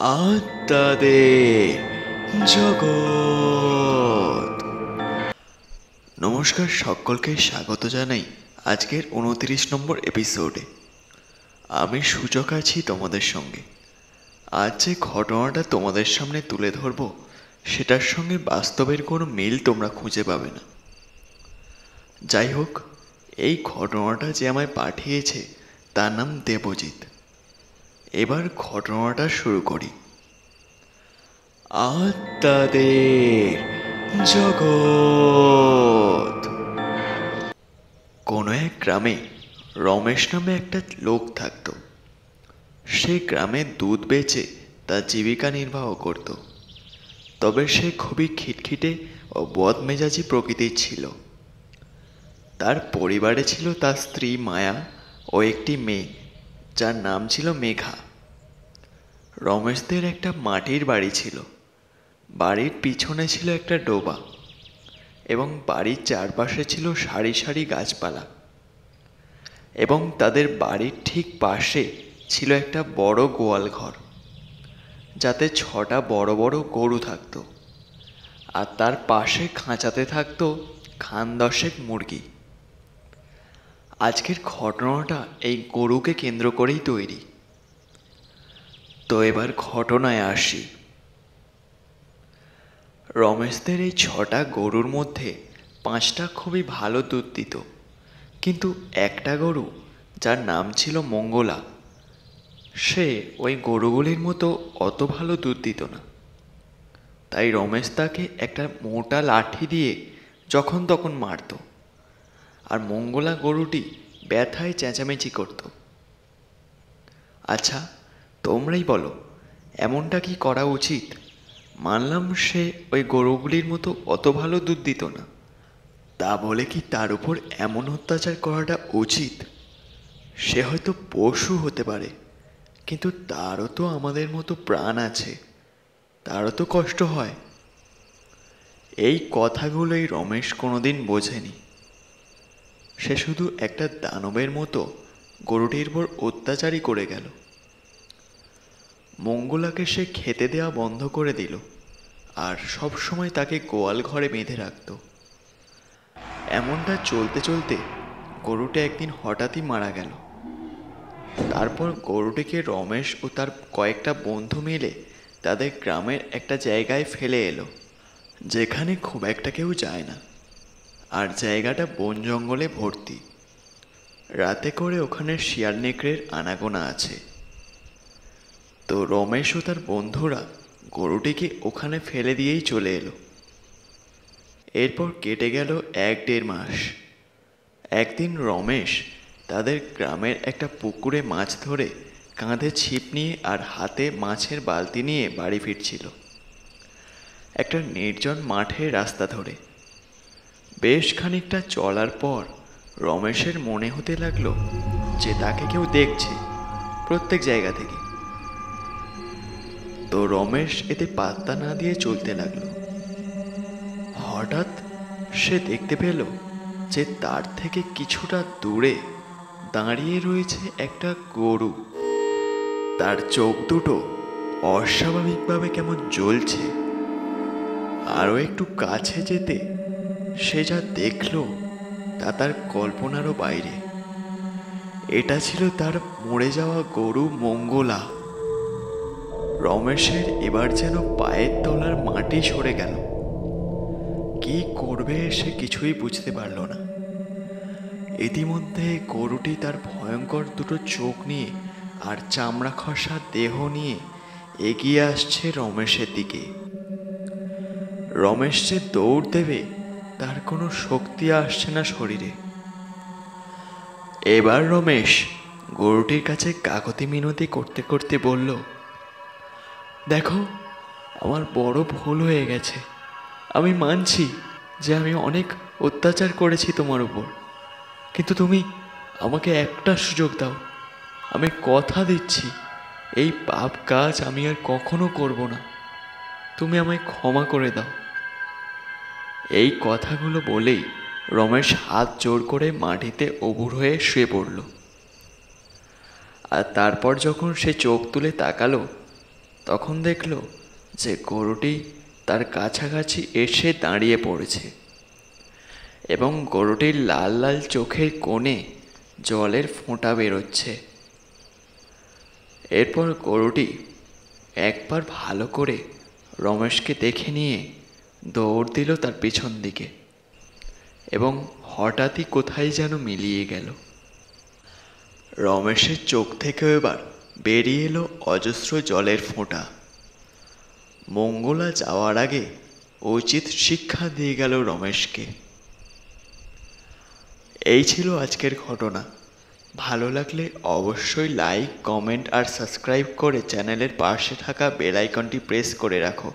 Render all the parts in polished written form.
আত্মাদের জগৎ। নমস্কার, সকলকে স্বাগত জানাই আজকের 29 নম্বর এপিসোডে। আমি সূচক আছি তোমাদের সঙ্গে। আজ যে ঘটনাটা তোমাদের সামনে তুলে ধরব সেটার সঙ্গে বাস্তবের কোনো মিল তোমরা খুঁজে পাবে না। যাই হোক, এই ঘটনাটা যে আমায় পাঠিয়েছে তার নাম দেবজিৎ। এবার ঘটনাটা শুরু করি। আত্মাদের জগৎ। কোনো এক গ্রামে রমেশ নামে একটা লোক থাকত। সে গ্রামে দুধ বেচে তার জীবিকা নির্বাহ করত। তবে সে খুবই খিটখিটে ও বদমেজাজি প্রকৃতির ছিল। তার পরিবারে ছিল তার স্ত্রী মায়া ও একটি মেয়ে, যার নাম ছিল মেঘা। রমেশদের একটা মাটির বাড়ি ছিল। বাড়ির পিছনে ছিল একটা ডোবা এবং বাড়ির চারপাশে ছিল সারি সারি গাছপালা, এবং তাদের বাড়ির ঠিক পাশে ছিল একটা বড় গোয়াল ঘর, যাতে 6টা বড় বড় গরু থাকত, আর তার পাশে খাঁচাতে থাকত খান 10 মুরগি। আজকের ঘটনাটা এই গরুকে কেন্দ্র করেই তৈরি। তো এবার ঘটনায় আসি। রমেশদের এই 6টা গরুর মধ্যে 5টা খুবই ভালো দুধ দিত, কিন্তু একটা গরু, যার নাম ছিল মঙ্গলা, সে ওই গরুগুলির মতো অত ভালো দুধ দিত না। তাই রমেশ তাকে একটা মোটা লাঠি দিয়ে যখন তখন মারত, আর মঙ্গলা গরুটি ব্যথায় চেঁচামেচি করত। আচ্ছা, তোমরাই বলো, এমনটা কি করা উচিত? মানলাম সে ওই গরুগুলির মতো অত ভালো দুধ দিত না, তা বলে কি তার উপর এমন অত্যাচার করাটা উচিত? সে হয়তো পশু হতে পারে, কিন্তু তারও তো আমাদের মতো প্রাণ আছে, তারও তো কষ্ট হয়। এই কথাগুলোই রমেশ কোনোদিন বোঝেনি। সে শুধু একটা দানবের মতো গরুটির উপর অত্যাচারই করে গেল। মঙ্গলাকে সে খেতে দেওয়া বন্ধ করে দিল, আর সব সময় তাকে গোয়াল ঘরে বেঁধে রাখত। এমনটা চলতে চলতে গরুটা একদিন হঠাৎই মারা গেল। তারপর গরুটিকে রমেশ ও তার কয়েকটা বন্ধু মিলে তাদের গ্রামের একটা জায়গায় ফেলে এলো, যেখানে খুব একটা কেউ যায় না, আর জায়গাটা বন জঙ্গলে ভর্তি। রাতে করে ওখানে শিয়াল নেকড়ের আনাগোনা আছে। তো রমেশ ও তার বন্ধুরা গরুটিকে ওখানে ফেলে দিয়েই চলে এলো। এরপর কেটে গেল 1-1.5 মাস। একদিন রমেশ তাদের গ্রামের একটা পুকুরে মাছ ধরে কাঁধে ছিপ নিয়ে আর হাতে মাছের বালতি নিয়ে বাড়ি ফিরছিল, একটা নির্জন মাঠের রাস্তা ধরে। বেশ খানিকটা চলার পর রমেশের মনে হতে লাগলো যে তাকে কেউ দেখছে প্রত্যেক জায়গা থেকে। তো রমেশ এতে পাত্তা না দিয়ে চলতে লাগলো। হঠাৎ সে দেখতে পেল যে তার থেকে কিছুটা দূরে দাঁড়িয়ে রয়েছে একটা গরু। তার চোখ দুটো অস্বাভাবিকভাবে কেমন জ্বলছে। আরও একটু কাছে যেতে সে যা দেখল তা তার কল্পনারও বাইরে। এটা ছিল তার মরে যাওয়া গরু মঙ্গলা। রমেশের এবার যেন পায়ের তলার মাটি সরে গেল। কি করবে সে কিছুই বুঝতে পারল না। ইতিমধ্যে গরুটি তার ভয়ঙ্কর দুটো চোখ নিয়ে আর চামড়া খসা দেহ নিয়ে এগিয়ে আসছে রমেশের দিকে। রমেশ যে দৌড় দেবে তার কোনো শক্তি আসছে না শরীরে। এবার রমেশ গরুটির কাছে কাকতি মিনতি করতে করতে বলল, দেখো, আমার বড় ভুল হয়ে গেছে। আমি মানছি যে আমি অনেক অত্যাচার করেছি তোমার উপর, কিন্তু তুমি আমাকে একটা সুযোগ দাও। আমি কথা দিচ্ছি এই পাপ কাজ আমি আর কখনো করব না। তুমি আমায় ক্ষমা করে দাও। এই কথাগুলো বলেই রমেশ হাত জোর করে মাটিতে অবুর হয়ে শুয়ে পড়ল। আর তারপর যখন সে চোখ তুলে তাকালো, তখন দেখলো যে গরুটি তার কাছাকাছি এসে দাঁড়িয়ে পড়েছে এবং গরুটির লাল লাল চোখের কোণে জলের ফোঁটা বেরোচ্ছে। এরপর গরুটি একবার ভালো করে রমেশকে দেখে নিয়ে দৌড় দিল তার পিছন দিকে এবং হঠাৎই কোথায় যেন মিলিয়ে গেল। রমেশের চোখ থেকেও এবার বেরিয়ে এলো অজস্র জলের ফোঁটা। মঙ্গলা যাওয়ার আগে উচিত শিক্ষা দিয়ে গেল রমেশকে। এই ছিল আজকের ঘটনা। ভালো লাগলে অবশ্যই লাইক, কমেন্ট আর সাবস্ক্রাইব করে চ্যানেলের পাশে থাকা বেল আইকনটি প্রেস করে রাখো,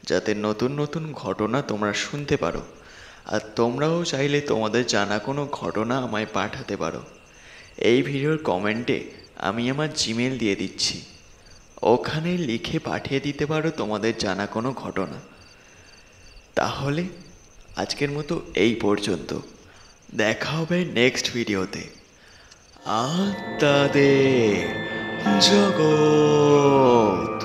যাতে নতুন নতুন ঘটনা তোমরা শুনতে পারো। আর তোমরাও চাইলে তোমাদের জানা কোনো ঘটনা আমায় পাঠাতে পারো। এই ভিডিওর কমেন্টে আমি আমার জিমেল দিয়ে দিচ্ছি, ওখানে লিখে পাঠিয়ে দিতে পারো তোমাদের জানা কোনো ঘটনা। তাহলে আজকের মতো এই পর্যন্ত, দেখা হবে নেক্সট ভিডিওতে। আত্মাদের জগৎ।